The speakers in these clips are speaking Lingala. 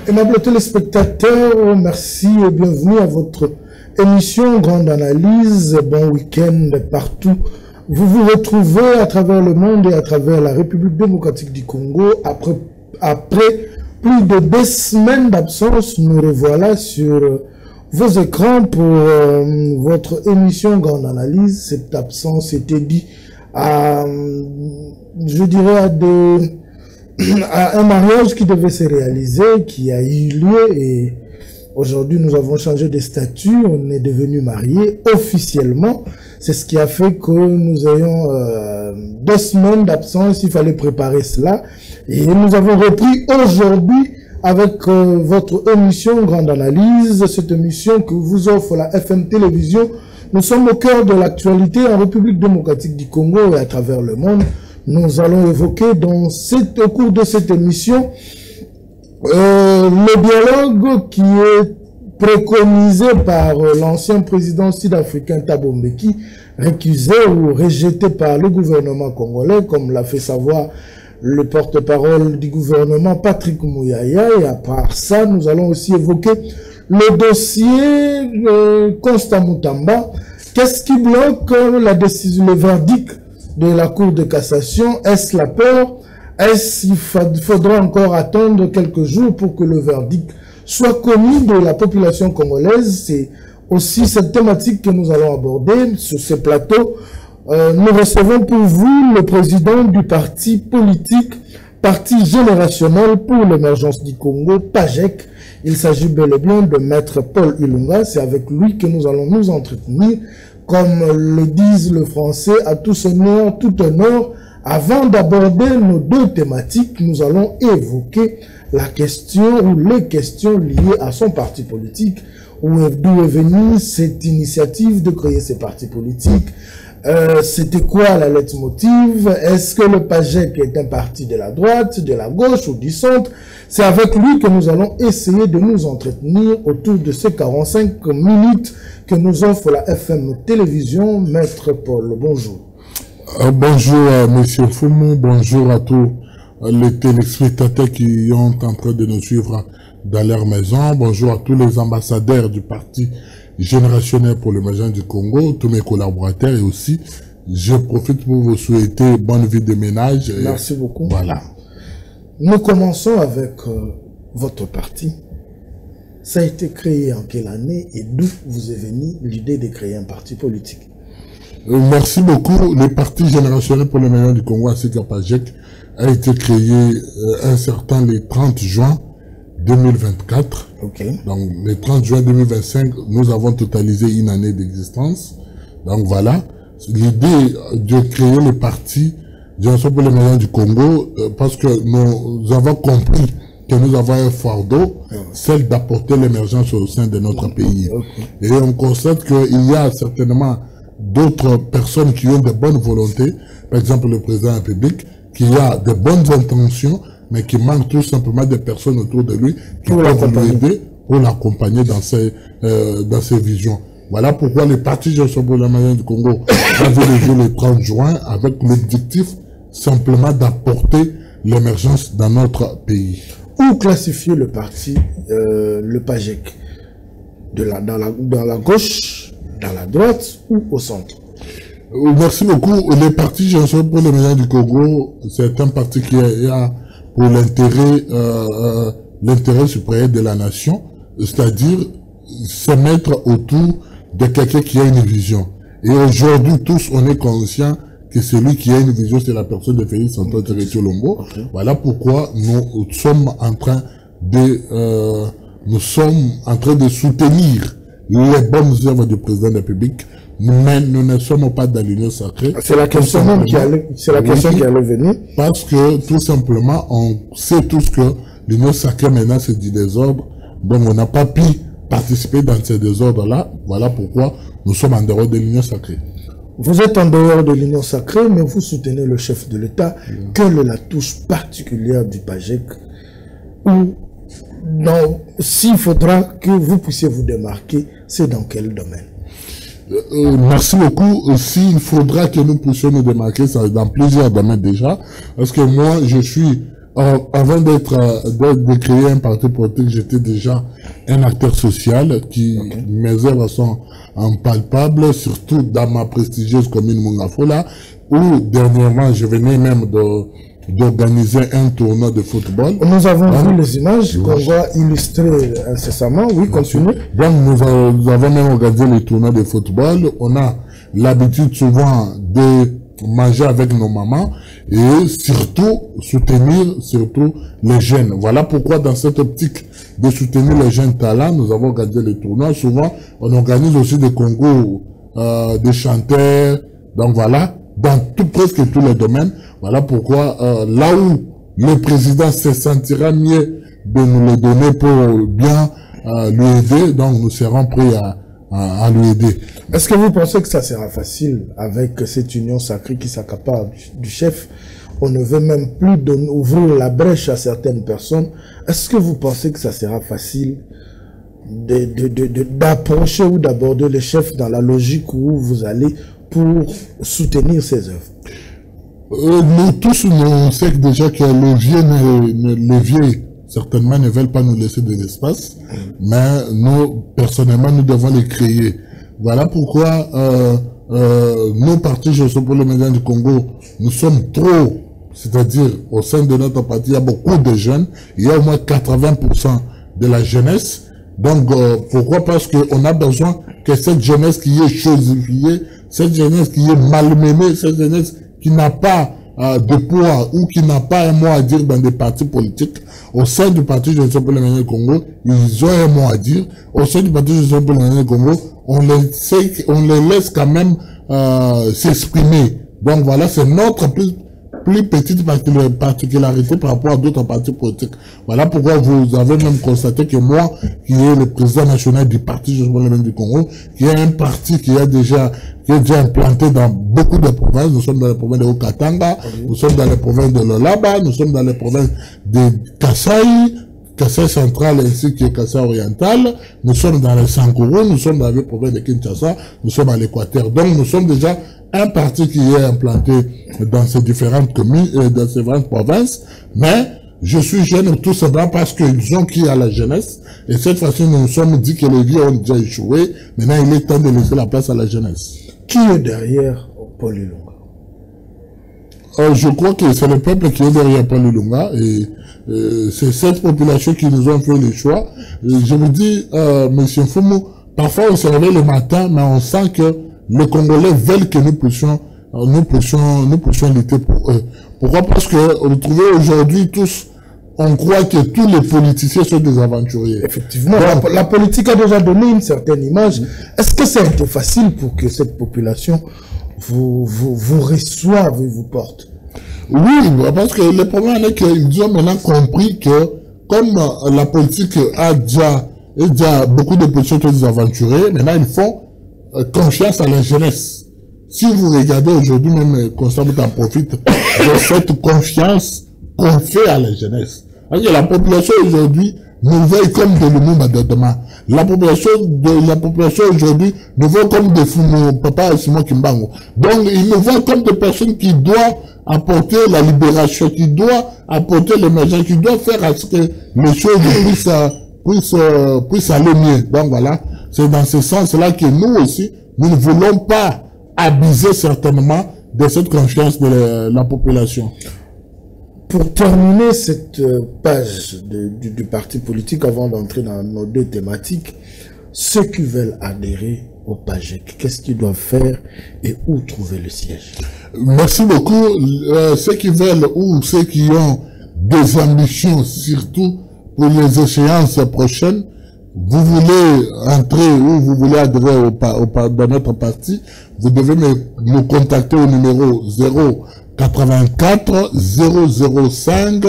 Aimables téléspectateurs, merci et bienvenue à votre émission Grande Analyse. Bon week-end partout. Vous vous retrouvez à travers le monde et à travers la République démocratique du Congo. Après plus de 2 semaines d'absence, nous revoilà sur vos écrans pour votre émission Grande Analyse. Cette absence était due à, je dirais, à un mariage qui devait se réaliser, qui a eu lieu, et aujourd'hui nous avons changé de statut, on est devenu mariés officiellement. C'est ce qui a fait que nous ayons 2 semaines d'absence, il fallait préparer cela, et nous avons repris aujourd'hui avec votre émission Grande Analyse, cette émission que vous offre la FM Télévision. Nous sommes au cœur de l'actualité en République démocratique du Congo et à travers le monde. Nous allons évoquer au cours de cette émission le dialogue qui est préconisé par l'ancien président sud-africain Thabo Mbeki, récusé ou rejeté par le gouvernement congolais, comme l'a fait savoir le porte-parole du gouvernement Patrick Mouyaya. Et à part ça, nous allons aussi évoquer le dossier Constant Mutamba. Qu'est-ce qui bloque la décision, le verdict de la Cour de cassation? Est-ce la peur? Est-ce qu'il faudra encore attendre quelques jours pour que le verdict soit connu de la population congolaise? C'est aussi cette thématique que nous allons aborder sur ce plateau. Nous recevons pour vous le président du parti politique, Parti générationnel pour l'émergence du Congo, PAGEC. Il s'agit bel et bien de Maître Paul Ilunga. C'est avec lui que nous allons nous entretenir. Comme le disent le français, à tout honneur, tout honneur. Avant d'aborder nos 2 thématiques, nous allons évoquer la question ou les questions liées à son parti politique, d'où est venue cette initiative de créer ces partis politiques. C'était quoi la leitmotiv? Est-ce que le PAGEC est un parti de la droite, de la gauche ou du centre? C'est avec lui que nous allons essayer de nous entretenir autour de ces 45 minutes que nous offre la FM Télévision. Maître Paul, bonjour. Bonjour à Monsieur Foumou, bonjour à tous les téléspectateurs qui sont en train de nous suivre dans leur maison. Bonjour à tous les ambassadeurs du Parti générationnel pour l'émergence du Congo, tous mes collaborateurs, et aussi je profite pour vous souhaiter bonne vie de ménage. Merci beaucoup. Voilà. Nous commençons avec votre parti. Ça a été créé en quelle année et d'où vous est venue l'idée de créer un parti politique? Merci beaucoup. Le Parti générationnel pour l'émergence du Congo ainsi que PAGEC a été créé un certain le 30 juin 2024. Okay. Donc, le 30 juin 2025, nous avons totalisé une année d'existence. Donc, voilà. L'idée de créer le parti Génération pour l'émergence du Congo, parce que nous avons compris que nous avons un fardeau, celle d'apporter l'émergence au sein de notre pays. Okay. Et on constate qu'il y a certainement d'autres personnes qui ont de bonnes volontés, par exemple le président de la République, qui a de bonnes intentions, mais qui manque tout simplement de personnes autour de lui qui peuvent l'aider pour l'accompagner dans ses visions. Voilà pourquoi le Parti Génération pour l'émergence du Congo a vu le jour le 30 juin avec l'objectif simplement d'apporter l'émergence dans notre pays. Où classifier le parti, le PAGEC? Dans la gauche, dans la droite ou au centre? Merci beaucoup. Le Parti Génération pour l'émergence du Congo, c'est un parti qui a pour l'intérêt supérieur de la nation, c'est-à-dire se mettre autour de quelqu'un qui a une vision. Et aujourd'hui, tous, on est conscients que celui qui a une vision, c'est la personne de Félix Antoine Tshisekedi-Tshilombo. Okay. Voilà pourquoi nous sommes en train de soutenir les bonnes œuvres du président de la République, mais nous ne sommes pas dans l'union sacrée. C'est la question même qui allait venir. Parce que, tout simplement, on sait tous que l'union sacrée, maintenant, c'est du désordre. Donc, on n'a pas pu participer dans ces désordres-là. Voilà pourquoi nous sommes en dehors de l'Union sacrée. Vous êtes en dehors de l'Union sacrée, mais vous soutenez le chef de l'État. Quelle est la touche particulière du PAJEC? Ou s'il faudra que vous puissiez vous démarquer, c'est dans quel domaine? Merci beaucoup. S'il faudra que nous puissions nous démarquer, ça dans plusieurs domaines déjà. Parce que moi, je suis, avant de créer un parti politique, j'étais déjà un acteur social qui, mes œuvres sont impalpables, surtout dans ma prestigieuse commune Mungafola, où dernièrement, je venais même d'organiser un tournoi de football. Nous avons vu les images qu'on va illustrer incessamment. Oui, continuez. Donc, nous avons même organisé les tournois de football. On a l'habitude souvent de manger avec nos mamans et surtout soutenir les jeunes. Voilà pourquoi dans cette optique de soutenir les jeunes talents, nous avons organisé les tournois. Souvent, on organise aussi des concours de chanteurs. Donc voilà, dans presque tous les domaines. Voilà pourquoi là où le président se sentira mieux de nous le donner pour bien lui aider, donc nous serons prêts à lui aider. Est-ce que vous pensez que ça sera facile avec cette union sacrée qui s'accapare du chef? On ne veut même plus ouvrir la brèche à certaines personnes. Est-ce que vous pensez que ça sera facile d'approcher ou d'aborder le chef dans la logique où vous allez pour soutenir ses œuvres? Nous tous, nous savons déjà que les vieux, certainement, ne veulent pas nous laisser de l'espace, mais nous, personnellement, nous devons les créer. Voilà pourquoi nos partis, je suis pour les médias du Congo, nous sommes trop, c'est-à-dire au sein de notre parti, il y a beaucoup de jeunes, il y a au moins 80% de la jeunesse. Donc, pourquoi? Parce qu'on a besoin que cette jeunesse qui est chosifiée, cette jeunesse qui est malmenée, cette jeunesse qui n'a pas de poids ou qui n'a pas un mot à dire dans des partis politiques, au sein du parti Jeunesse pour le Ménage du Congo, ils ont un mot à dire. Au sein du parti Jeunesse pour le Ménage du Congo, on les laisse quand même s'exprimer. Donc voilà, c'est notre plus petite particularité par rapport à d'autres partis politiques. Voilà pourquoi vous avez même constaté que moi, qui est le président national du parti Jeunesse pour le Ménage du Congo, qui est un parti qui est déjà implanté dans beaucoup de provinces. Nous sommes dans les provinces de Haut-Katanga, nous sommes dans les provinces de Lolaba, nous sommes dans les provinces de Kassai central ainsi que Kassai oriental, nous sommes dans les Sankourou, nous sommes dans les provinces de Kinshasa, nous sommes à l'Équateur. Donc nous sommes déjà un parti qui est implanté dans ces différentes communes, dans ces différentes provinces, mais je suis jeune tout simplement parce qu'ils ont crié à la jeunesse, et cette fois-ci nous nous sommes dit que les vieux ont déjà échoué, maintenant il est temps de laisser la place à la jeunesse. Qui est derrière Paul Ilunga? Je crois que c'est le peuple qui est derrière Paul Ilunga, et c'est cette population qui nous a fait le choix. Je vous dis, monsieur Fumu, parfois on se réveille le matin, mais on sent que les Congolais veulent que nous puissions lutter pour eux. Pourquoi? Parce que vous trouvez aujourd'hui tous, on croit que tous les politiciens sont des aventuriers. Effectivement, la politique a déjà donné une certaine image. Est-ce que ça a été facile pour que cette population vous reçoive et vous porte? Oui, parce que le problème est qu'ils ont maintenant compris que, comme la politique a déjà beaucoup de politiciens sont des aventuriers, maintenant ils font confiance à la jeunesse. Si vous regardez aujourd'hui, même Constant en profite de cette confiance qu'on fait à la jeunesse. La population aujourd'hui nous voit comme de l'humour de demain. La population aujourd'hui nous voit comme des fous, papa Simon Kimbango. Donc ils nous voient comme des personnes qui doivent apporter la libération, qui doivent apporter l'émergence, qui doivent faire à ce que les choses puissent aller mieux. Donc voilà, c'est dans ce sens-là que nous aussi, nous ne voulons pas abuser certainement de cette confiance de la population. Pour terminer cette page du parti politique, avant d'entrer dans nos deux thématiques, ceux qui veulent adhérer au PAJEC, qu'est-ce qu'ils doivent faire et où trouver le siège? Merci beaucoup. Ceux qui veulent ou ceux qui ont des ambitions, surtout pour les échéances prochaines, vous voulez entrer ou vous voulez adhérer dans notre parti, vous devez nous contacter au numéro 084 005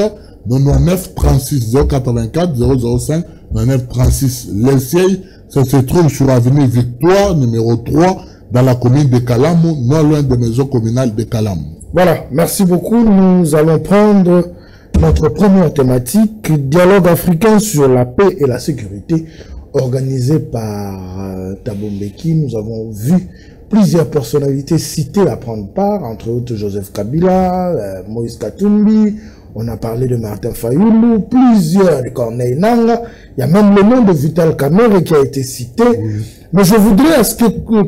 99 36 084 005 936. Le siège, ça se trouve sur avenue Victoire, numéro 3, dans la commune de Kalamou, non loin des maisons communales de Kalamou. Voilà, merci beaucoup. Nous allons prendre notre première thématique, dialogue africain sur la paix et la sécurité, organisé par Thabo Mbeki. Nous avons vu plusieurs personnalités citées à prendre part, entre autres Joseph Kabila, Moïse Katumbi, on a parlé de Martin Fayoulou, plusieurs de Corneille Nangaa, il y a même le nom de Vital Kamerhe qui a été cité. Oui. Mais je voudrais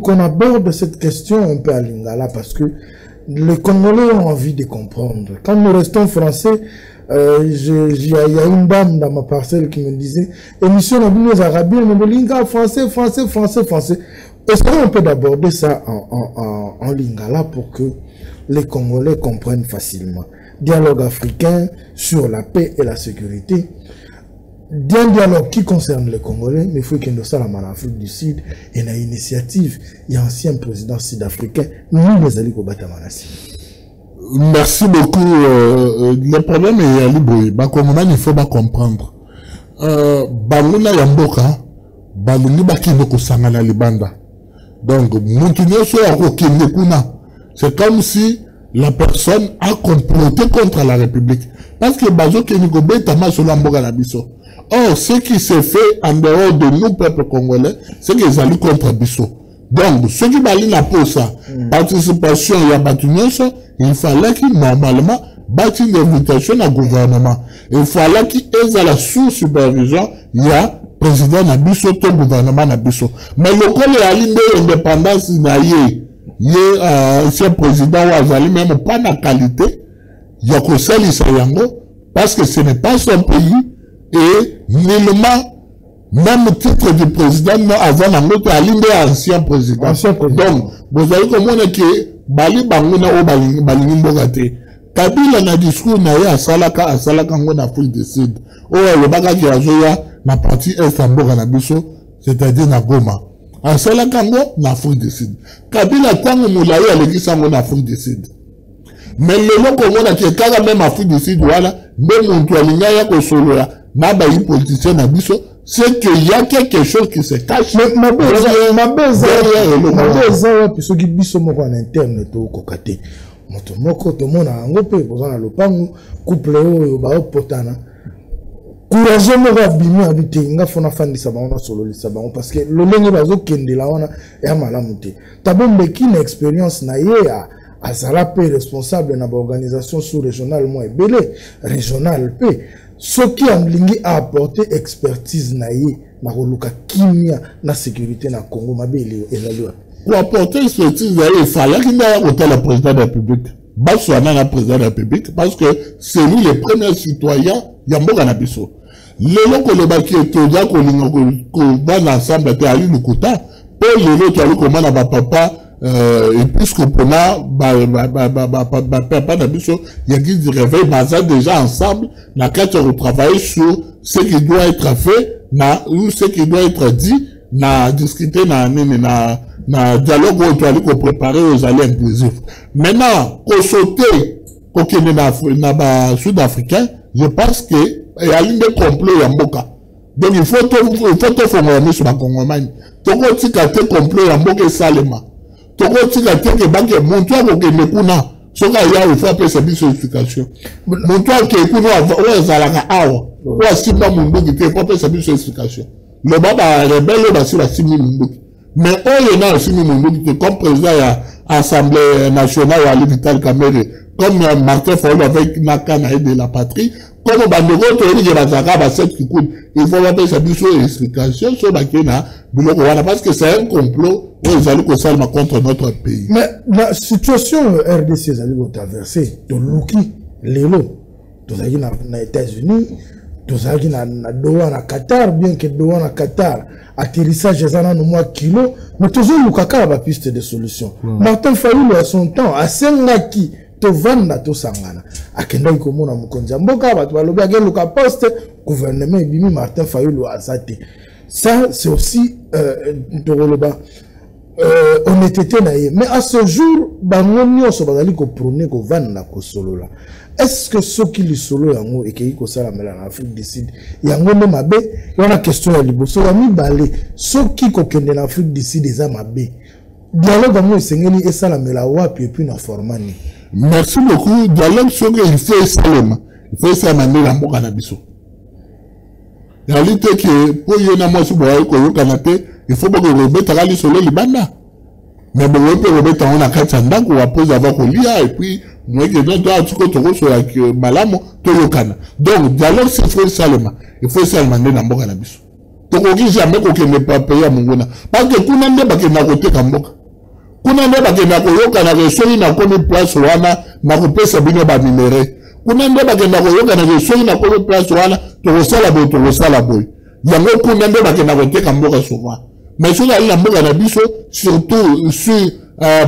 qu'on aborde cette question un peu à Lingala, parce que les Congolais ont envie de comprendre. Quand nous restons français, il y a une dame dans ma parcelle qui me disait émission aux Arabiens, mais Lingala, français. Essayons un peu d'aborder ça en Lingala pour que les Congolais comprennent facilement. Dialogue africain sur la paix et la sécurité. Un dialogue qui concerne les Congolais, mais il faut qu'il y ait en Afrique du Sud et une initiative. Il y a un ancien président sud-africain, nous les alliés au Batamanassi. Merci beaucoup. Le problème est à l'Iboui. Il faut comprendre. Baluna Yamboka, Baluni Bakinoko Sangana Libanda. Donc, c'est comme si la personne a comploté contre la République. Parce que Bazo Kenikobe Tama Solamboga Nabiso. Or, ce qui s'est fait en dehors de nous, peuple congolais, c'est qu'ils allaient contre Bisso. Donc, ceux qui balient la peau, ça, participation, il y a battu il fallait qu'ils, normalement, battent une invitation au gouvernement. Il fallait qu'ils aient la sous-supervision, il y a président Nabiso, ton gouvernement Nabiso. Mais le col est allé de l'indépendance, il y a ancien président ou Azali, même pas la qualité, il y a que ça, parce que ce n'est pas son pays, et nullement, même titre du président, non, avant l'autre, Alinde ancien président. Donc, vous avez compris que Bali Bangouna ou Bali Mbogate. Kabila na discours na ya asalaka ngo na Afrique du Sud. Oya lobaka ki azoya na partie est en Mboga na biso, c'est-à-dire na Goma. Asalaka ngo na Afrique du Sud. Kabila tango moulaye alekisa ngo na Afrique du Sud. Mais le nom qu'on a qui est même Afrique du Sud, voilà, même on doit l'ignorer que solo là, n'a pas eu politicien na biso, c'est qu'il y a quelque chose qui se cache. Ma base, parce que biso moko en interne to kokate. Moto moko to mona ngope bozana lopangu couple oyo ba opotana. Courage moko abimi abite nga fona fandisa bango solo lisa bango parce que le lenge bazo kendela wana ya malamu te. Thabo Mbeki na expérience na ye azala pe responsable na organisation sous-régionale moi ebele régional pe. Ce qui a apporté expertise na ye na koluka kimia na sécurité na Congo mabele ezali. Pour apporter expertise il fallait qu'il y ait le président de la République. Baswana le président de la République parce que c'est lui le premier citoyen Yamboga na biso. Le loko le baki etoza ko va l'ensemble te ali lukuta pour le loko ali comment na papa et puisque pour na papa na biso yaki du réveil baza déjà ensemble na quatre on travailler sur ce qui doit être fait ou ce qui doit être dit na discuter na dialogue où tu as préparer aux alliés inclusifs. Maintenant, qu'on sauter, qu'on na sud-africain, je pense que il y a une des complots Yamboka. Donc il faut tout former sur la Congomanie. Toko tika te complot Yamboka salema. Toko tika te que banque montois que ne kuna. Soka ya il faut appeler sa explication. Montois que kuna wa zalaka awa. Wa simba mundu qui te faut appeler sa explication. Le baba rebelle ba sur la simba mundu. Mais on est aussi comme président de l'Assemblée nationale à Vital Kamerhe, comme Martin Fayoulou avec Nakana et de la patrie, comme Bandego, il faut appeler sa explication sur la parce que c'est un complot où ils allaient contre notre pays. Mais la situation RDC, ils allaient traverser, de Luki, Lélo, tous les États-Unis, tous les Doha na Qatar, bien que Doha na Qatar, atterrissage ezana no mois kilo, mais toujours lukaka ba piste de solution. Martin Fayoulou à son temps, a sengaki to vanda to sangana. Akenda ikomona mukonza mboka ba to balobi ake luka poste gouvernement bimi Martin Fayoulou azate. Ça c'est aussi honnêteté na ye. Mais à ce jour, bango nyonso bazali ko prôner ko vanda ko solo la. Est-ce que ceux qui le solo yango et qui ko sala mela en Afrique du Sud yango no mabe wana question ya liboso ya mibale soki kokende na Afrique du Sud eza mabe dialogue amu esengeli esalamela wapi et puis na formani. Merci beaucoup. Dialogue soki il faut esalema nde na mboka na biso. Réalité que pour y na mwasi boye ko yokana te il faut boko rebeta li solo libanda. Mais bon on peut rebeta on a kati ndako après avoir kolia et puis moi que dans toi tu ko so ya malamo to yokana. Donc dialogue c'est faut esalema. Il faut esalema nde na mboka na biso. To ko ki jamais ko kende pa payer mongona. Parce que kuna nde ba kenda ko te ka mboka. Kuna nde ba kenda ko yokana ke soli na komi place wana na ko pesa bino ba minere. Kuna nde bakenda koyoka na soki na kolo place wana tokosala boy yango kuna nde bakenda koteka mboka souvent mais soki ali na mboka na biso surtout sur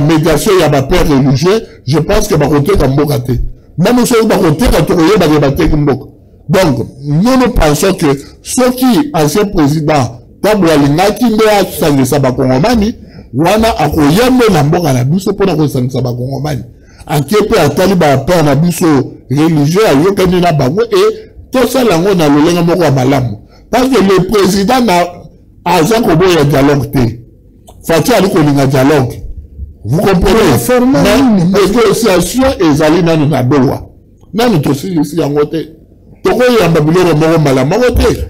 médiation ya bapère religieux je pense que bakoteka mboka te même soki bakoteka tokoyeba ke bateki mboka. Donc nous pensons que soki ancien président ntango alingaki nde asangisa bakongomani wana akoyembe na mboka na biso mpona kosangisa bakongomani ankepe atali bapère na biso religieux ayokani na bango et tout ça lango na lolenga moko ya malamu parce que le président na aza koboya dialogue te fati ali kolinga dialogue vous comprenez négociation ezali nanu na bewa nanu tosilisi yango te tokoyamba biloko moko malamu moko te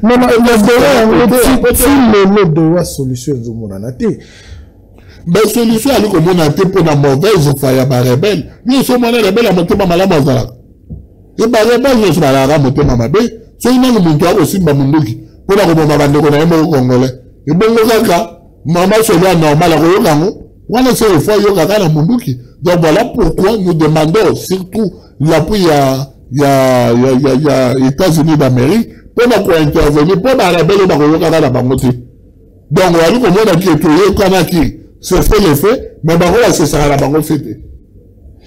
le dewa solution ezomonana te. Mais solution ali komona te mpo na mauvaise fa ya barebele nyonso mwana rebele ya motema malamu azalaka e barebele nyonso balaka motema mabe soki nanu muntu akosimba munduki mpona koboma bandeko na ye moko congolais ebongo kaka mama solo ya normal akoyoka yango wana se efo ayokaka na munduki. Donc voilà pourquoi nous demandons surtout l'appui ya États-Unis d'Amérique mpona kointervenir mpo barebele bakoyokaka na bango te. Donc ali komona ki etoyokanaki c'est fait le fait, mais bango c'est ça la bango fait.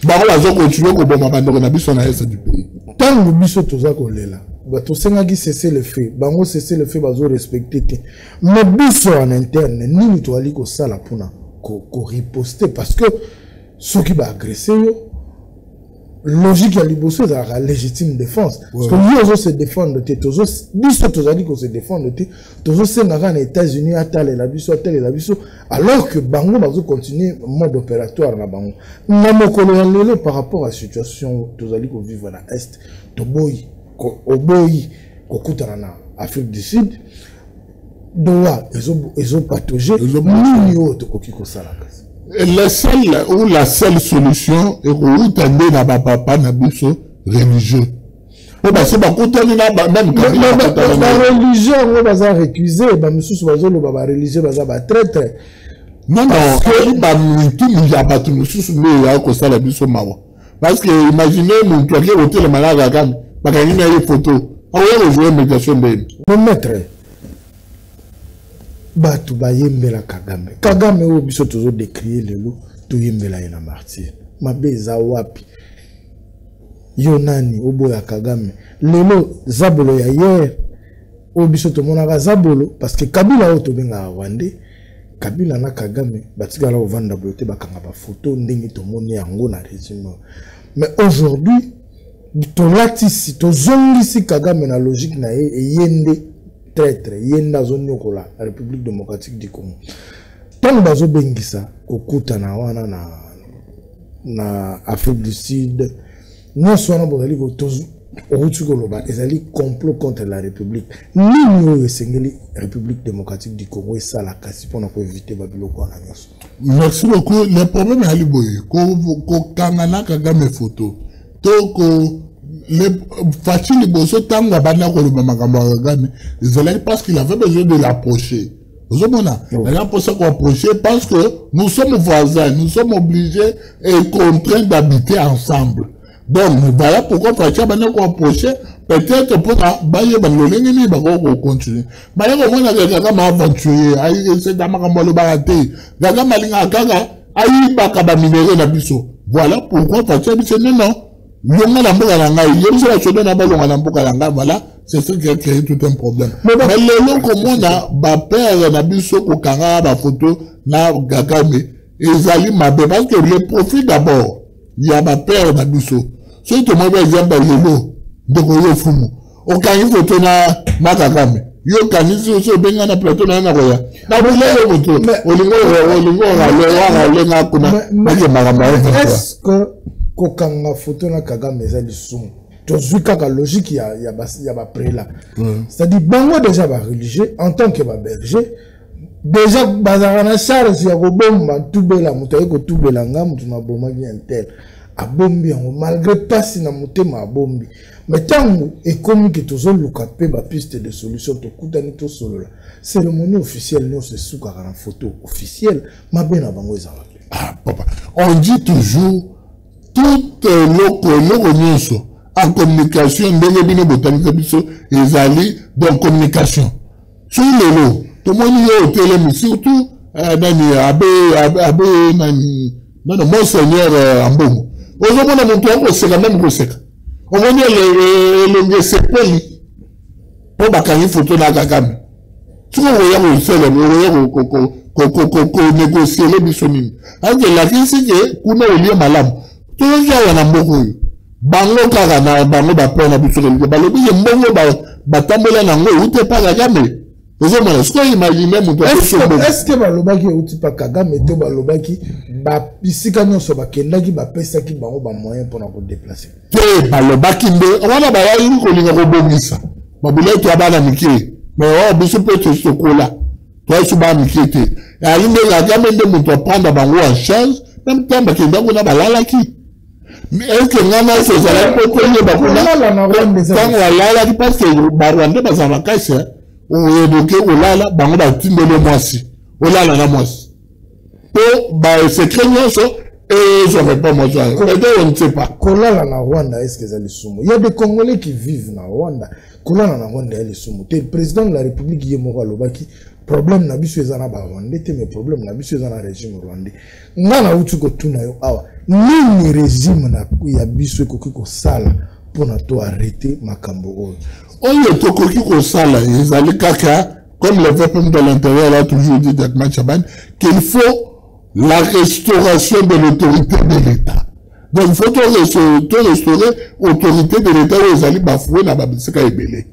Bango va continuer ko bomba bandoko na biso na est du pays. Tant que biso toza kolela, bato sengaki cesser le fait, bango cesser le fait bazo respecter te. Mais biso en interne nini to ali ko sala pona ko riposter parce que ceux qui va agresser yo logique ya liboso za la légitime défense parce que lui ozo se défendre te tozo biso tozali ko se défendre te tozo senga na États-Unis atale la biso alors que bango bazo continuer mode opératoire na bango na mokolo ya lelo par rapport à situation tozali ko vivre na est to boy ko kutana na Afrique du Sud doa ezo patauger nini yo to koki ko sala kasi. La seule solution est que na papa na biso religieux. Parce que même religieux on va récuser, ba misusu bazolo ba religieux baza ba traître. Non que ba mitu ya ba misusu ne ya ko sala biso mawa. Parce que imaginez mon toi qui hôtel malade gam, ba kani na photo. On va jouer médiation ben. Mon maître batu bayembela Kagame o biso tozo décrier lelo to yembela ina martyr mabeza wapi yonani oboya Kagame lelo zabolo ya hier o biso to monaka zabolo parce que Kabila o to benga Rwandais Kabila na Kagame batikala ovanda bote bakanga ba photo ndenge to moni yango na résumé mais aujourd'hui to latisi to zongisi Kagame na logique na yende traître yenda zone kola la République démocratique du Congo tant bazo bengisa kokuta na wana na Afrique du Sud non sona bozali ko tozu orutu koloba ezali complot contre la République nini esengeli République démocratique du Congo esala kasi pona ko éviter babiloko na nyoso. Merci beaucoup. Le problème ali boye ko kangana Kagame photo toko les facile bosso tanga bana ko le makambo Kagame parce qu'il avait besoin de l'approcher. Vous avez pour ça qu'on approcher parce que nous sommes voisins, nous sommes obligés et contraints d'habiter ensemble. Donc voilà pourquoi Fatia bana ko approcher peut-être pour bailler banolenge ni bako continuer. Bailler ko mona Kagame aventurier, ayi c'est dans makambo le baraté. Kagame linga kaka ayi baka ba minéraux na biso. Voilà pourquoi Fatia dit non. Voilà, c'est ce qui a créé tout un problème. Mais le long comme on a, père n'a biso ko kanga ba photo na Kagame ezali mabe parce que le profit d'abord, il y a ba père n'a biso. Si tu m'as exemple lelo de ko yo fumu. O kangi photo na Kagame. yo kanisi oso benga na plateau na ngoya na bule moto olingo nga kuna make magamba est-ce que kokanga photo na Kagame eza lisumu tozwi kaka logique ya ba prela c'est-à-dire bango déjà ba religieux en tant que ba berger déjà bazara na charge ya kobomba tubela moto ayeko tubela nga moto na bomaki intel abombi yango malgré pasi na motema abombi mais tango ekomi ke tozoluka mpe bapiste de solution tokutani tosolola cérémonie officielle nyonso esukaka na photo officielle mabe na bango ezala ah papa on dit toujours tout loko nyonso en communication ndenge bino botanisa biso ezali donc communication sur lelo tomoni yo telemi surtout nani abe nani non monseigneur Ambongo ozomona moto akoseka même koseka omoni elonge sepeli po bakangi photo na Kagame tuko oya kosela oya ko négocier le biso nini angela kisike kuna olie malamu toza na mboko oyo bango kaka na bango bapona biso ke balobi ye mbongo batambola nango ute pa Kagame ozomona siko imagine moto est-ce que balobaki ute pa Kagame to balobaki bisika nyonso bakendaki bapesaki bango ba moyen mpona kodéplacer te balobaki nde wana bayali kolinga kobongisa babula to abana mike mais biso mpe tosokola toyesu bana mike te ali nde Kagame nde moto aprendre bango en charge même temps bakenda kuna balalaki mais est-ce que ngana sezala po koyeba kuna tango balalaki parce que barwande bazala makasi oyedoke olala bango batindele mwasi olala na mwasi po ba secret nyonso et je réponds moi on ne sait pas kolala na Rwanda est-ce que ezali sumu il y a des Congolais qui vivent na Rwanda kolala na Rwanda ezali sumu te président de la République ye moko alobaki problème na biso eza na ba Rwandais te mais problème na biso eza na régime rwandais ngana uti ko tuna yo awa nini régime na ya biso ekoki kosala mpona to arrêter makambo oyo oyo tokoki kosala ezali kaka comme le peuple de l'intérieur a toujours dit Jacques Chaban qu'il faut la restauration de l'autorité de l'État. Donc il faut restaurer l'autorité de l'État où ezali bafoué na babisika ebele.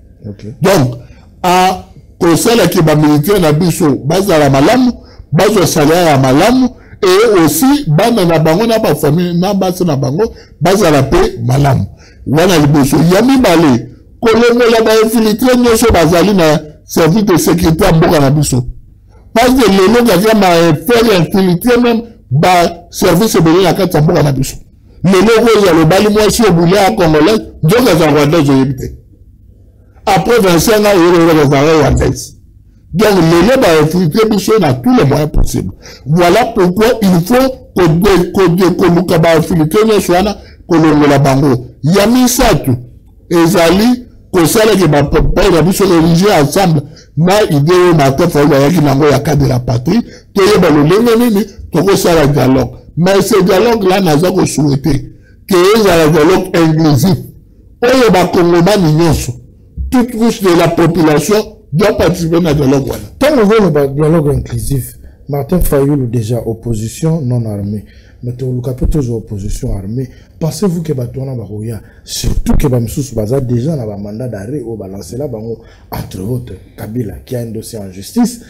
Donc à kosala ki ba militaire na biso bazala malamu bazo salaire ya malamu et aussi bana na bango na ba famille na basa na bango bazala pe malamu wana liboso ya mibale kolongola ba infiltré nyonso bazali na service de sécurité ya mboka na biso parce que lelo kaka ma faire infiltré même ba service ebele na kati ya mboka na biso lelo koza lobali mwasi obule ya congolais nzoka za rwandais oyebi te après 25 ans il y a rwandais. Donc lelo ba infiltré biso na tous les moyens possibles. Voilà pourquoi il faut que luka ba infiltré nyonso wana kolongola bango ya misatu ezali kosala ke ba papa na biso religieux ensemble na idée na tofa ya nango ya cadre de la patrie toyeba lolenge nini tokosala dialogue mais ce dialogue là naza ko souhaiter que ezala dialogue inclusif oyo ba kongomani nyonso toute couche de la population doit participer à dialogue. Tant que le dialogue inclusif, Martin Fayulu déjà opposition non armée, mais tout le toujours opposition armée. Pensez-vous que Batouana Barouya, surtout que Bamsous Baza déjà dans un mandat d'arrêt au balancé là, entre autres Kabila qui a un dossier en justice,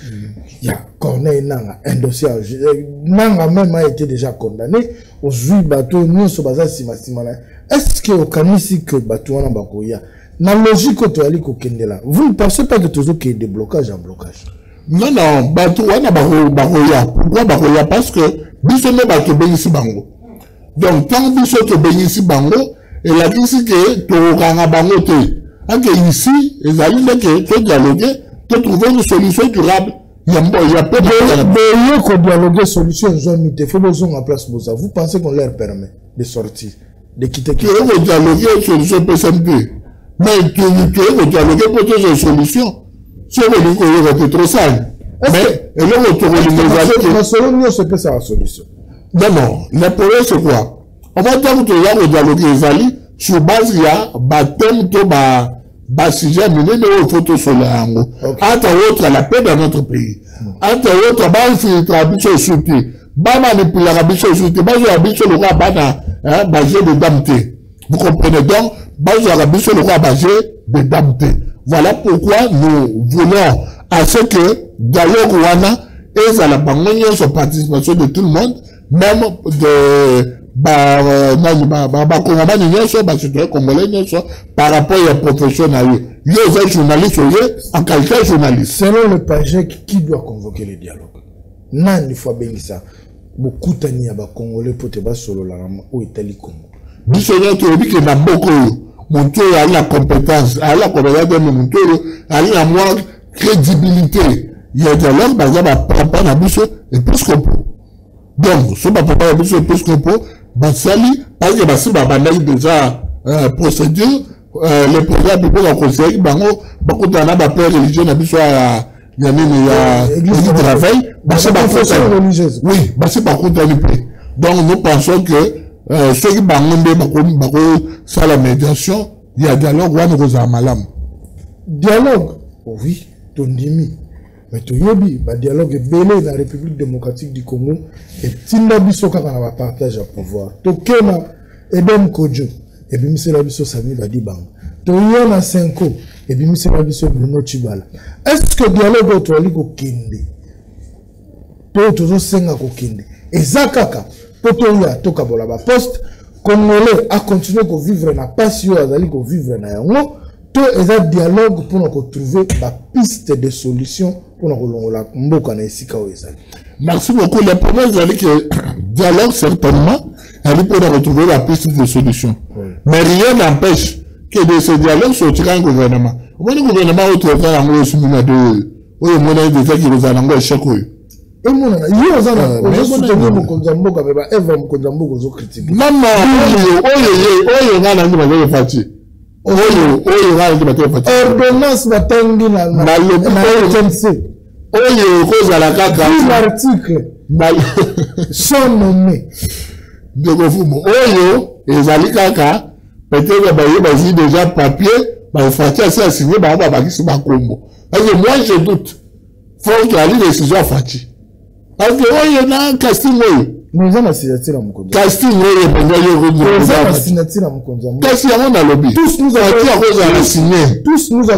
il y a Corneille Nanga, un dossier en justice, Nanga même a été déjà condamné, aux juifs bateaux, nous sommes Baza Simastimana. Est-ce que au Kanisi que Batouana Barouya, la logique vous ne pensez pas que toujours qu'il y ait des blocages en blocage? Non, non, Batouana Barouya. Pourquoi Barouya? Parce que Bisso ne Batou Bénissi Bango. Donc, tant que Bisso te Bénissi Bango, et la dit que tu auras Bango te. Ici, les alliés que dialoguer, tu trouver une solution durable. Il y a peu de dialoguer solution, il faut besoin en place pour ça. Vous pensez qu'on leur permet de sortir, de quitter? Tu veux dialoguer solution PSMP. Mais tu veux dialoguer pour des solutions. Si on veut dire que trop sale. Mais, et là, on te remet c'est pas ça la solution. Non, non. Le problème, c'est quoi? On va dire que tu dialoguer les alliés, sur base, il y a, thème, sujet, mais il faut tout solaire. Entre autres, la paix dans notre pays. Entre autres, infiltrer l'habitude société. Manipuler l'habitude société. L'habitude, le roi, basé de damté. Vous comprenez donc? Basé de l'habitude, le roi, basé de damté. Voilà pourquoi nous voulons à ce que dialogue wana et ça la bangonia sur participation de tout le monde, même de par rapport à la profession. Il y a un journaliste, en qualité journaliste. Selon le PAGEC, qui doit convoquer le dialogue? Nani fois bien ça. Beaucoup de Congolais pour te battre solo la rama au Italie Congo. Bisogna que que na beaucoup monter à la compétence, à la compétence de monter à la moins crédibilité. Il y a dialogue par exemple papa na biso et plus qu'on peut. Donc ce papa na biso et plus qu'on peut, basali parce que basi ba bandaki déjà procédure les programmes pour la conseil bango beaucoup d'ana ba père religieux na biso ya nini ya église de travail, basi ba religieuse. Oui, basi ba contre donc nous pensons que ceux qui bangondé ça la médiation, il y a dialogue ou un malam. Dialogue, oui, tondimi. Mais tu yobi, dialogue est belé dans la République démocratique du Congo et tinda biso kaka na partage à pouvoir. To kema Edem Kodjo et puis monsieur la biso Sami Badibang. To yona Senko et puis monsieur la biso Bruno Chibala. Est-ce que dialogue autoali ko kende? To tozo senga ko kende. Ezakaka potoya toka bola ba poste congolais a continué ko vivre na passion azali ko vivre na yango to eza dialogue pour nous trouver la piste de solution pour nous longola mboka na esika o ezali. Merci beaucoup. La promesse c'est que dialogue certainement elle peut retrouver la piste de solution. Oui. Mais rien n'empêche que de ce dialogue sortira un gouvernement. Le gouvernement au travail en gros sumina de oui mon avis déjà qui nous a l'ango échec. Et mon ami, il y a un soutenir mon Konzamboka, mais Eva mon Konzamboka zo critique. Maman, oye ngana ndi bazele fati. Oye ordonnance batangi na RTNC. Oye koza la kaka. L'article sont nommés. Donc fumo oyo ezali kaka peut-être bayi déjà papier, ba fati ça signé ba bakisi ba kombo. Parce que moi je doute. Faut qu'il y ait des décisions à fati. Parce que oui, il y a un casting. Nous avons signature à mon compte. Casting, oui, nous avons signature à mon compte. Casting, on a lobby. Tous nous avons signé. Tous nous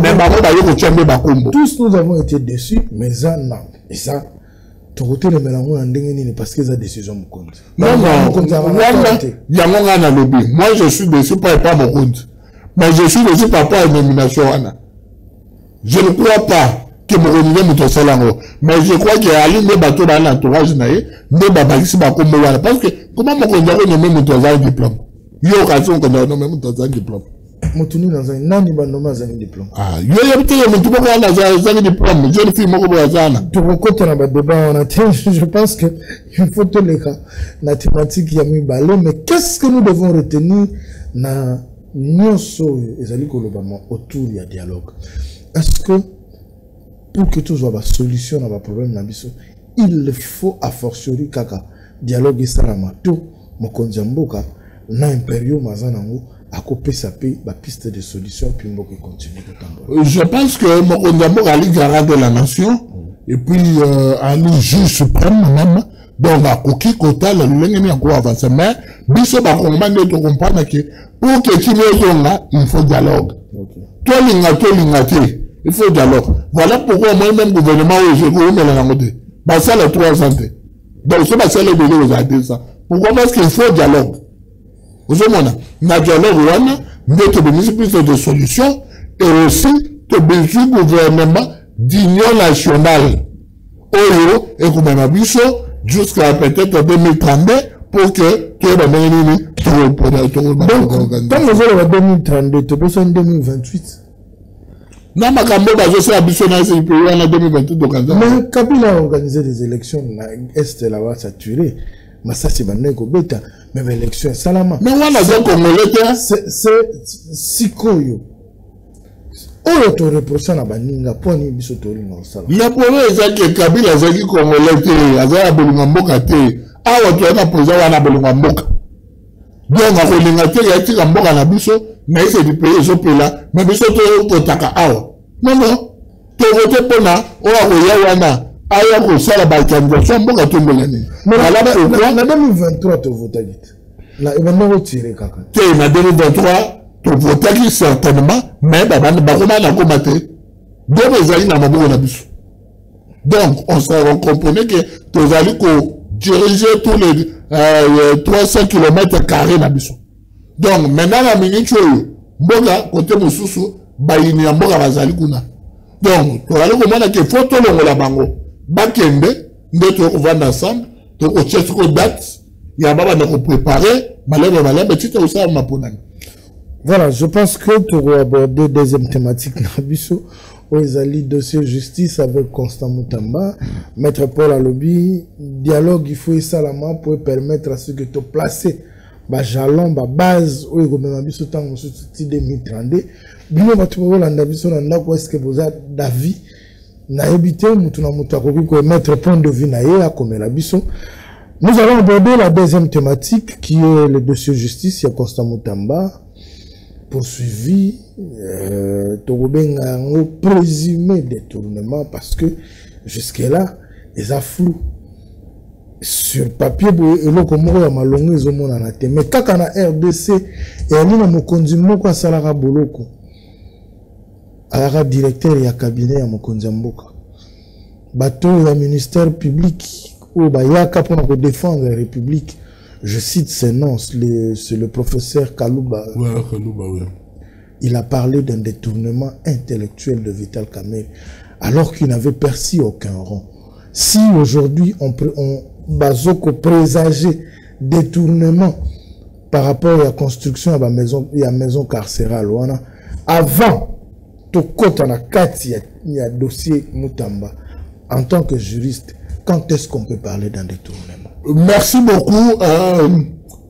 avons été déçus, mais ça, non. Et ça, tu côté le mélange en déni parce que ça décision mon compte. Non, il y a un lobby. Moi, je suis déçu pas mon compte. Mais je suis déçu par rapport à la nomination. Je ne crois pas. Mais je crois qu'il y a un bateau dans l'entourage, parce que comment on nommer un diplôme? Il y a occasion qu'on a nommé un diplôme. Motuni dans un nani ba nommé un diplôme. Ah, il y a un diplôme, jeune fille moko bazana. Tu rencontres un débat, je pense que il faut tous les cas mathématiques ya mi balé, mais qu'est-ce que nous devons retenir na nyonso ezali kolobama autour du dialogue? Est-ce que pour que tout soit la solution à la problème nabiso, il faut a fortiori kaka dialogue salama to mokonzamboka na imperio mazanango a copier sa paix la piste de solution puis mboka continue de je pense que mokonzamboka ali garant de la nation et puis ali juge suprême même donc à koki kota la lengeni encore avancer mais biso ba comprendre de comprendre que pour que tu me il faut dialogue. Toi l'ingati il faut dialogue. Voilà pourquoi moi-même gouvernement où je veux me la montée. Bah ça les 3 ans. Donc ça c'est le délai aux adultes ça. Pourquoi parce qu'il faut dialogue. Vous avez na dialogue wana mettre des pistes de solution et aussi de besoin gouvernement d'union nationale. Oyo et gouvernement biso jusqu'à peut-être 2032 pour que tu aies la même donc tant que vous avez 2032 tu peux en 2028. Non, mais Kabila a organisé des élections dans l'Est là-bas saturé. Mais ça, c'est maintenant qu'on bêta. Mais l'élection, salama. Mais on a c'est Sikoyo. On a reproché à Baninga pour n'y biso tolinga au salama. Le problème c'est que Kabila zaki congolais, azala bolunga mboka te. Awa tu as posé wana bolunga mboka. Donc on a te ya tika mboka na biso. Mais c'est du pays, je peux là. Mais biso to taka awa. Non, tu votes pour na, on a voyé wana. Aya ko sala ba candidature mboka to ngolani. Mais là, en 2023, tu votes vite. Là, il va nous retirer kaka. Tu en 2023, to voter certainement mais baba bakoma na komate donc ezali na maboko na biso. Donc on comprenait que tozali ko diriger tous les 300 km² na biso. Donc maintenant la minute mboga côté mosusu bayini ya mboga bazali kuna. Donc tozali komona ke photo longola bango bakende nde to kovanda ensemble to ko check ko date ya baba na ko préparer malebe tita usa maponani. Voilà, je pense que tu auras abordé deuxième thématique Nabiso, où ils allaient dossier justice avec Constant Moutamba, Maître Paul Alobi, dialogue, il faut ça la main pour permettre à ceux qui te placer, bah jalon, bah base, où ils vont même Nabiso tant que ce 2032. Bien, bah tu peux voir Nabiso dans là où est-ce que vous avez d'avis, n'a habité, Moutuna Moutakobi, pour mettre point de vue naïa, comme Nabiso. Nous allons aborder la deuxième thématique qui est le dossier justice, il y a Constant Moutamba. Poursuivi, un présumé détournement parce que jusque-là, ils ont flou. Sur papier, ils ont malongé, ils ont monté. Mais quand on a RDC, et on a mon conduit, quoi, ça l'a boloko. Alors, directeur et cabinet à mon conduit, bateau et ministère public, ou yaka pour défendre la République. Je cite ses noms, c'est le professeur Kalouba. Ouais, Kalouba, oui. Il a parlé d'un détournement intellectuel de Vital Kamerhe, alors qu'il n'avait perçu aucun rang. Si aujourd'hui on basoko présager détournement par rapport à la construction de la maison carcérale, avant tout côté na kati il y a dossier Moutamba, en tant que juriste, quand est-ce qu'on peut parler d'un détournement? Merci beaucoup.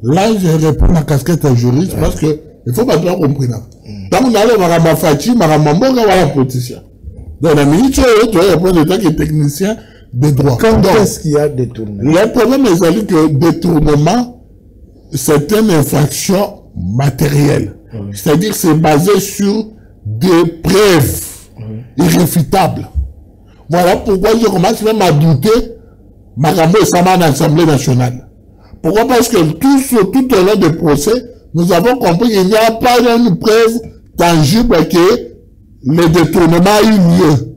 Là, je réponds à la casquette à juriste parce que il faut pas bien comprendre. Quand on a le Marama Fati, Marama Mboga, voilà politicien. Dans la minute, tu vas répondre en tant que technicien de droit. Quand est-ce qu'il y a détournement? Le problème est que détournement, c'est une infraction matérielle. C'est-à-dire c'est basé sur des preuves irréfutables. Voilà pourquoi je commence même à douter Magambo et Sama à l'Assemblée nationale. Pourquoi? Parce que tout au long du procès, nous avons compris qu'il n'y a pas une preuve tangible que le détournement a eu lieu.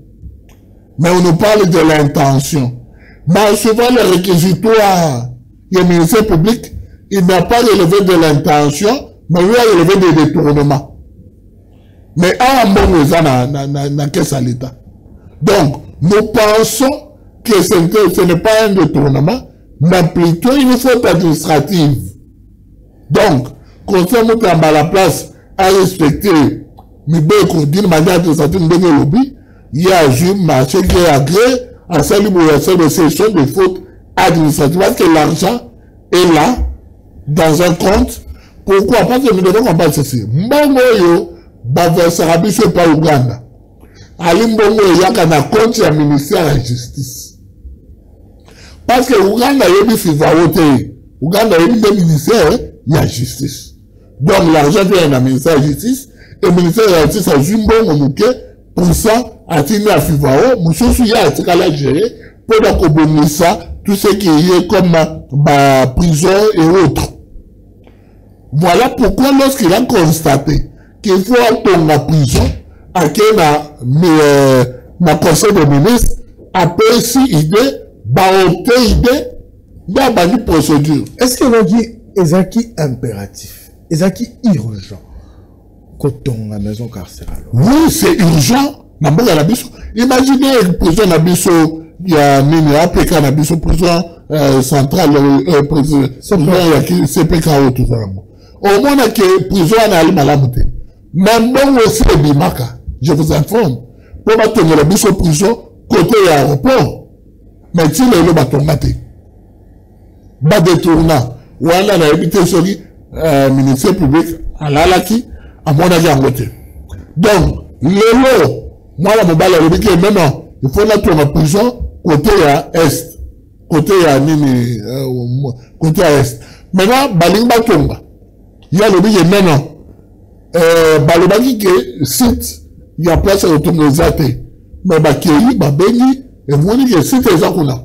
Mais on nous parle de l'intention. Mais souvent, le réquisitoire du ministère public, il n'a pas relevé de l'intention, mais il a relevé des détournements. Mais à un moment, n'a qu'à ça l'État. Donc, nous pensons que ce n'est pas un détournement, mais plutôt une faute administrative. Donc, concernant à la place à respecter, d'une manière administrative, il y a un marché qui est agréé à sa libération de session de faute administrative. Parce que l'argent est là, dans un compte. Pourquoi? Parce que nous devons comprendre ceci. Mbongo yo, Bavansarabi, c'est pas Ouganda. Ali Mbongo yo, yaka na compte ya ministère de la justice. Parce que Ouganda yo, Ouganda yo, ministère de la justice. Donc l'argent vient dans le ministère de la justice, et le ministère de la justice a Jumbo Momuke, pour ça, a tenu à Fivao, Moussou Souya a été à gérer, pour donc ça, tout ce qui est comme prison et autres. Voilà pourquoi lorsqu'il a constaté qu'il faut attendre la prison, à quel na conseil de ministre, après si idée, il y a une procédure. Est-ce qu'il y a des impératif? Ezaki urgent coton la maison carcérale. Oui, c'est urgent. Imaginez une prison nabiso, il y a une APK nabiso prison centrale, prison CPK tout ça. Au moins que prison n'a pas malamute. Même bon aussi le bimaka, je vous informe. Pour ma tenir la biso prison côté aéroport. Mais si le bâton maté, bas détournant, ou alors la habité sur ministère public à l'alaki à mon avis en côté. Donc le lot moi la mobile a dit maintenant il faut la tourner en prison côté à est, côté à nini côté à est. Maintenant balimba tomba il y a le billet maintenant balobaki que site il y a place à tomber zate mais bakeli babeni et moi dit que site est là.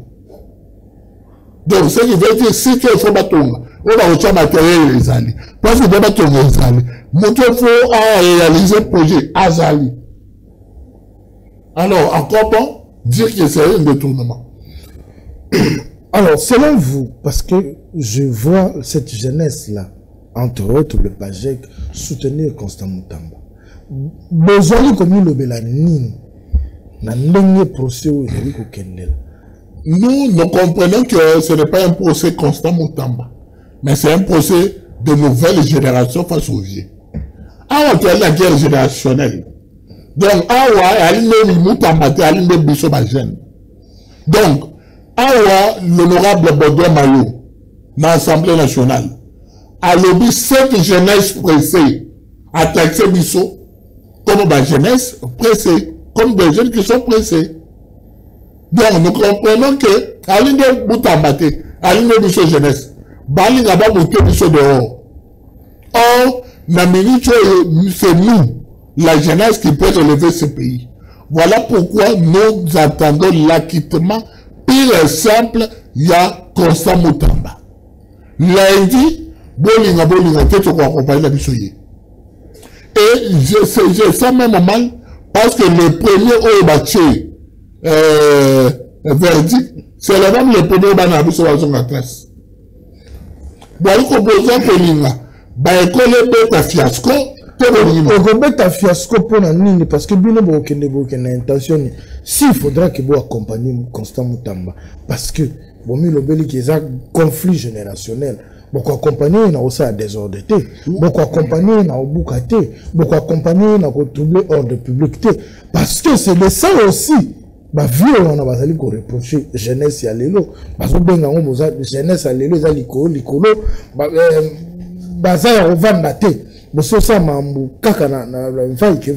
Donc ce qui veut dire site il faut batonga on va rechercher matériel les alliés parce que d'abord ton les alliés il faut réaliser le projet Azali. Alors, encore bon, dire que c'est un détournement. Alors, selon vous, parce que je vois cette jeunesse-là, entre autres le PAJEC, soutenir Constant Moutamba. Besoin comme le Bélanine, n'a pas procès où il nous comprenons que ce n'est pas un procès Constant Moutamba, mais c'est un procès de nouvelle génération face aux vieux. Ah, on a la guerre générationnelle. Donc, donc, l'honorable Baudouin Mayo, dans l'Assemblée nationale, a lobby cette jeunesse pressée à taxer Bissot comme la jeunesse pressée, comme des jeunes qui sont pressés. Donc, nous comprenons que, à l'une Boutambate, à l'une Bissot jeunesse, Bali n'a pas monté Bissot dehors. Or, c'est nous, la jeunesse qui peut relever ce pays. Voilà pourquoi nous attendons l'acquittement pire et simple, il y a Constant Moutamba. Lundi, Bolinga, qu'est-ce qu'on accompagne la bisoye. Et je sens même mal, parce que le premier Oebaché, verdict, c'est le même le premier Banabi sur la zone à 13. Voilà qu'on besoin que Bolinga, école beta fiasco, beta fiasco pour la ligne, parce que bien intention, s'il faudra que vous accompagniez Constant Moutamba, parce que bon, le bel qui est un conflit générationnel. Beaucoup accompagner na osa désordreté, beaucoup accompagner na obukaté, beaucoup accompagner na trouble ordre public, parce que c'est de ça aussi. Bah vieux on a basali ko reprocher jeunesse ya lelo, bazo benga ngo boza jeunesse ya lelo za likolo baza ya ovanda te, boso sa mambu kaka na vaike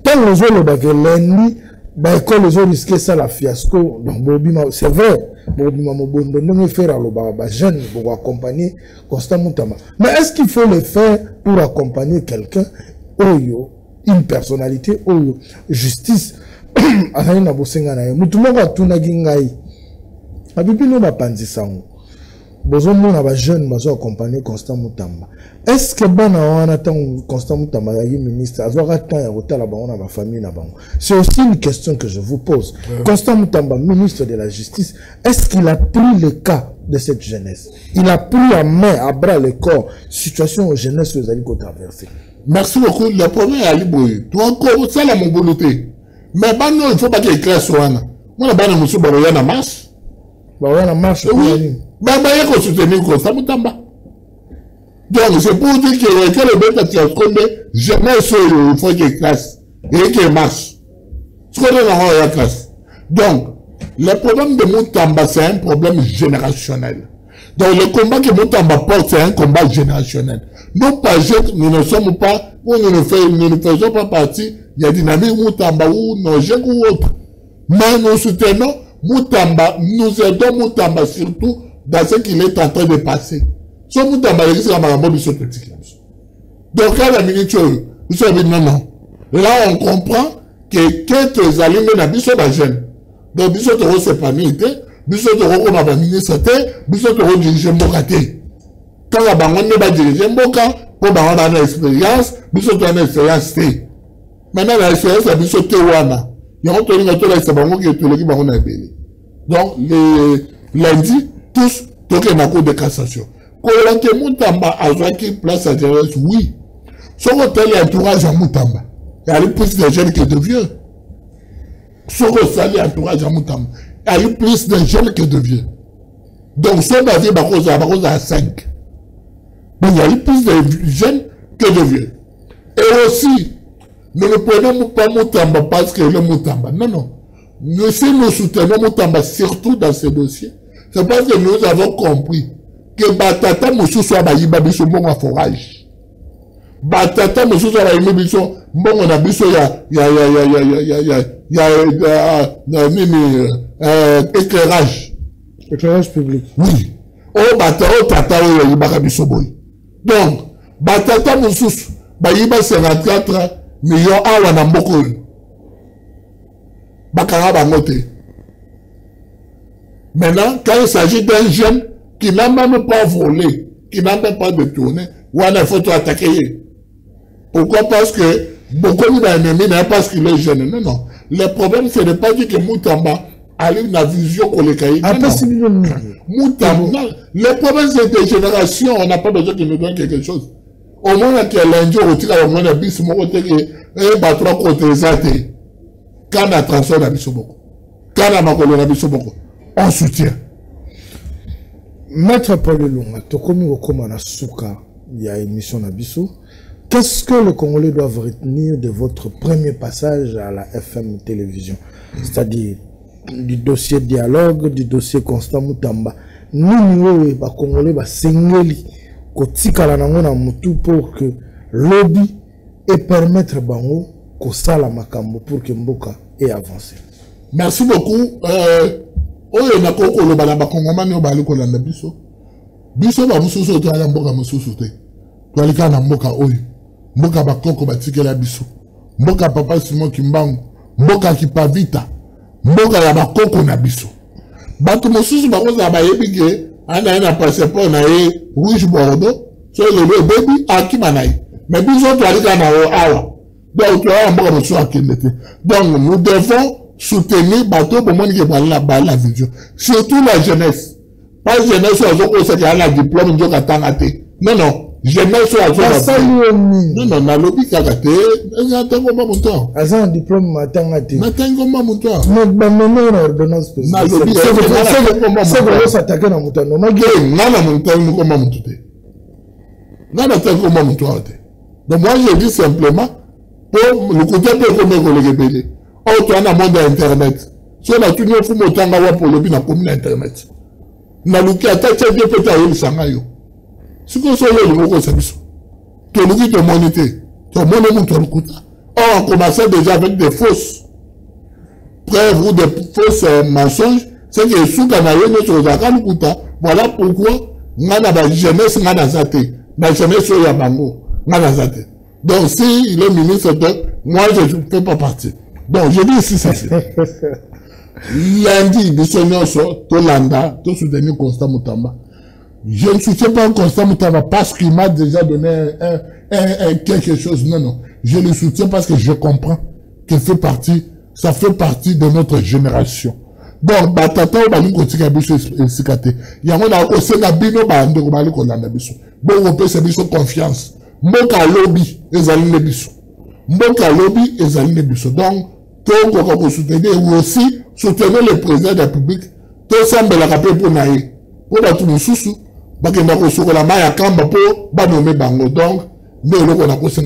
tant les autres ba que lundi ba école les autres risquer ça la fiasco, donc bobima c'est vrai. Nous faire jeune pour accompagner Constant Moutamba. Mais est-ce qu'il faut le faire pour accompagner quelqu'un, une personnalité, justice, Azali bosenga na ye. Mutumo ba tunaki ngai. Abibi no ba panzisa ngo. Bozo mona ba jeune bazo accompagner Constant Moutamba. Est-ce que bana wana tant Constant Moutamba ya ministre azwaka temps ya kotala bango na ba famille na bango? C'est aussi une question que je vous pose. Constant Moutamba, ministre de la Justice, est-ce qu'il a pris le cas de cette jeunesse? Il a pris à main, à bras le corps, situation aux jeunesse que vous allez traverser. Merci beaucoup. Le premier est Ali Boy. Tu as encore ça la mobilité. Mais il ne faut pas qu'il y ait classe. Moi, je suis en marche. En marche, oui. Mais il faut soutenir Constant Moutamba. Donc, c'est pour dire que le bête qui a jeunesse, il faut qu'il y ait classe. Et qu'il y ait marche. Ce qu'on est dans la classe. Donc, le problème de Moutamba, c'est un problème générationnel. Donc, le combat que Moutamba porte, c'est un combat générationnel. Nous, nous ne sommes pas, ou nous ne faisons pas partie, il y a dynamique Moutamba ou nos jeunes ou autres. Mais nous soutenons Moutamba, nous aidons Moutamba surtout dans ce qu'il est en train de passer. Ce Moutamba, il est en train de se faire. Donc, quand la minute, nous sommes non. Là, on comprend que quelques alumni n'a pas de jeunes. Donc, nous sommes séparés, nous sommes comme ministre, nous sommes dirigés Mokaté. Quand la banque n'est pas dirigée Moka, pour avoir une expérience, nous sommes en expérience. Maintenant, l'expérience, nous sommes Tewana. Il y a un autre expérience qui est tout le monde a payé. Donc, lundi, tous, toquent la cour de cassation. Quand on Moutamba a joué place à jeunesse, oui. Son hôtel est entourage à Moutamba. Il y a plus de jeunes que de vieux. Son hôtel est entourage à Moutamba. Il y a plus de jeunes que de vieux. Donc, son avis, à 5. Mais il y a plus de jeunes que de vieux. Et aussi, nous ne prenons pas Moutamba parce que le Moutamba. Non, non. Nous, si nous soutenons Moutamba, surtout dans ce dossier, c'est parce que nous avons compris que Batata Moussou soit Bayiba Bisso bon à forage. Batata Moussou soit Bayiba Bisso bon à Bisso éclairage. Éclairage public. Oui. Oh, Batata Bayiba Bisso boy. Donc, Batata Moussou Bayiba 54 millions à Wanamboko. Bakara Bangote. Maintenant, quand il s'agit d'un jeune qui n'a même pas volé, qui n'a même pas détourné, ou il faut attaquer. Pourquoi? Parce que beaucoup d'ennemis, n'est parce qu'il est jeune. Non, non. Le problème, ce n'est pas dire que Moutamba a une vision collègue. Moutamba, le problème, c'est des générations. On n'a pas besoin qu'il nous donne quelque chose. Au moins, qu'il y a lundi, on tire au moins un bis, mon côté, et battra contre les athées. Quand on a transformé la bisoboko, quand on a macolé la bisoboko, on soutient. Maître Paul Lunga, Tokomi Okomana Souka, il y a émission Nabiso. Qu'est-ce que les Congolais doivent retenir de votre premier passage à la FM télévision? C'est-à-dire du dossier dialogue, du dossier Constant Moutamba. Nous, les Congolais, Sengeli, Kotikala Nangona Moutou pour que lobby et permettre Bango Kosala Makambo pour que Mboka ait avancé. Merci beaucoup. Oyo na koko lo bala ba Kongomani o bali ko landa biso. Biso ba mususu to ala mboka mususu te. To alika na mboka oyo. Mboka ba koko batikela biso. Mboka papa Simon Kimbangu. Mboka Kipavita. Mboka ya ba koko na biso. Bato mususu ba koza ba yebike ana na passeport na ye rouge bordeaux. So le baby akima na ye. Mais biso to alika na o awa. Donc tu as mboka mususu akendete. Donc nous devons soutenir bateau pour moi qui va la vision. Surtout la jeunesse. Pas la jeunesse qui a un diplôme de Katangate. Non, non. Jeunesse qui a non, non, na lobby Kakate. Il y a un temps. Un diplôme Matangate. Matangoma Moutoa. Mais non, ordonnance spéciale. Na lobby. C'est vrai, s'attaquer dans Moutano. Non, non, Moutano, comment Moutouté. Non, non, Moutouté. Donc moi, je dis simplement, pour le côté de collègue oh, tu as un monde internet. Si on a tout le monde pour le bien commune internet. Na luki attaque bien peut-être à Sangayo. Si on soit le mot ça biso. Tu nous dis de moniter. Tu monnes mon ton coup. Or on commençait déjà avec des fausses preuves ou des fausses mensonges. C'est que sous Canayo ne se zakanu kuta. Voilà pourquoi ngana ba jeunesse ngana zate. Na jeunesse ya bango ngana zate. Donc si il est ministre, moi je ne fais pas partie. Donc, je dis ici, ça c'est. Lundi, Tolanda, tout soutenir Constant Moutamba. Je ne soutiens pas Constant Moutamba parce qu'il m'a déjà donné quelque chose. Non, non. Je le soutiens parce que je comprends que ça fait partie de notre génération. Donc, batata ou bali kotika biso esikate. Yango na ko senga bino ba ndeko bali kolanda biso. Bon, on peut se biso confiance. Mboka lobby, ezali le biso. Mboka lobby, ezali le biso. Donc, donc, on peut soutenir ou aussi soutenir le président de la République. Tout ça, on va pour naïe. Pour tout le sous, la maille à Kamba pour nommer Bango. Donc, nous, on a posé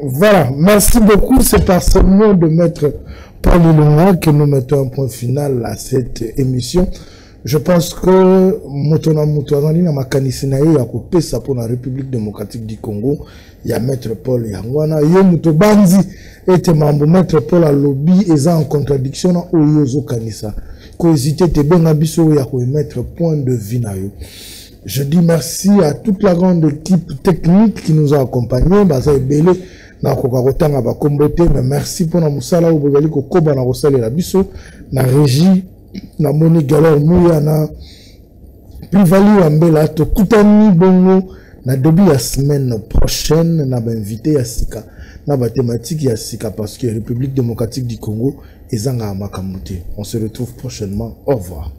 voilà. Merci beaucoup. C'est par ce mot de Maître Paul Lunga que nous mettons un point final à cette émission. Je pense que Motona Moutouazani na makanisinaye ya kopesa pour la République démocratique du Congo. Il y a Maître Paul Yangwana. Yo Moutobanzi était membre Maître Paul à lobby et en contradiction na Oyozo Kanisa. Ko hésiter te ben abiso ya ko mettre point de vue na yo. Je dis merci à toute la grande équipe technique qui nous a accompagnés. Baza ebele na kokakotanga ba kombote, mais merci pour na musala ou bozali ko koba na kosala la biso na régie. Na moni galère mouya na plus-value ambela to kutani bongo na début la semaine prochaine na ba invité ya sika na ba thématique ya sika parce que République démocratique du Congo ezanga makamute. On se retrouve prochainement. Au revoir.